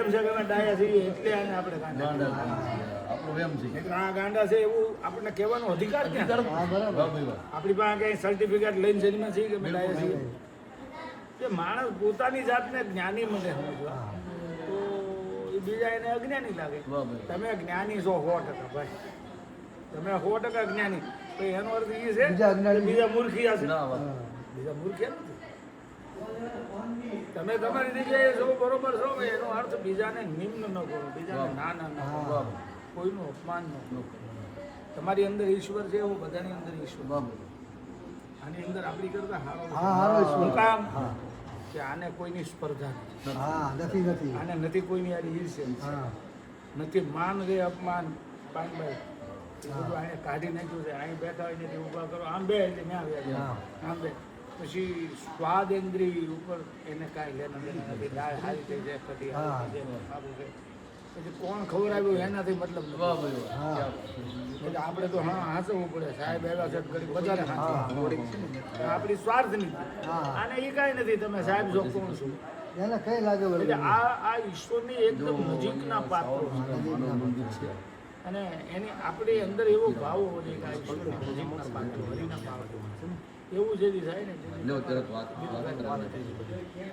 એમ છે કે અમે ડાયા છીએ એટલે આને આપણે ગાંડા આપણો વેમ છે. એટલે આ ગાંડા છે એવું આપણને કહેવાનો અધિકાર ક્યાં? હા બરાબર. આપણી પાસે કઈ સર્ટિફિકેટ લઈને જન્મ છીએ કે અમે ડાયા છીએ? કે માણસ પોતાની જાતને જ્ઞાની મને સમજવા તો એ બીજા એને અજ્ઞાની લાગે. તમે જ્ઞાની છો 100% ભાઈ, તમે 100% જ્ઞાની, તો એનો અર્થ એ છે બીજા અજ્ઞાની કે બીજા મૂર્ખિયા છે. ના વાત. બીજા મૂર્ખિયા નથી. તમે તમારી જગ્યાએ છો બરોબર છો, એનો અર્થ બીજાને નિમ્ન ન કરો, બીજાને નાના ન કરો, કોઈનું અપમાન ન કરો. તમારી અંદર ઈશ્વર છે એવું બધાની અંદર ઈશ્વર છે. આની અંદર આપણી કરતા હા, હારો હારો ઈશ્વર. શું કામ? હા. કે આને કોઈની સ્પર્ધા નથી, હા નથી આને નથી કોઈની યાર ઈર્ષ્યા હા નથી, માન રે અપમાન પાનભાઈ એ બધું આને કાઢી નાખ્યું છે. અહીં બેઠા હોય ને ઊભા કરો, આમ બે એટલે ન્યા આવ્યા હા. આમ બે. પછી સ્વાદ ઇન્દ્રિય ઉપર એને કાંઈ લેવાનું દેવાનું નથી. દાળ હારી થઈ જાય, કઢી હારી થઈ જાય, સારું છે. પછી કોણ ખવડાવ્યું એનાથી મતલબ નથી. હા એટલે આપણે તો હા હાંસવું પડે, સાહેબ આવ્યા છે ઘડી બધાને હાંસવું. આપણી સ્વાર્થ નથી. હા. આને એ કાંઈ નથી, તમે સાહેબ જો કોણ છો. એને કઈ લાગે એટલે વળી? આ ઈશ્વરની એકદમ નજીકના પાત્રો છે. અને એની આપણી અંદર એવો ભાવ હોવો જોઈએ કે આ ઈશ્વરની નજીકના પાત્રો, હરિના પાત્રો એવું જેથી થાય ને લો તરત વાત બીજું કાંઈ વાત થઈ જાય.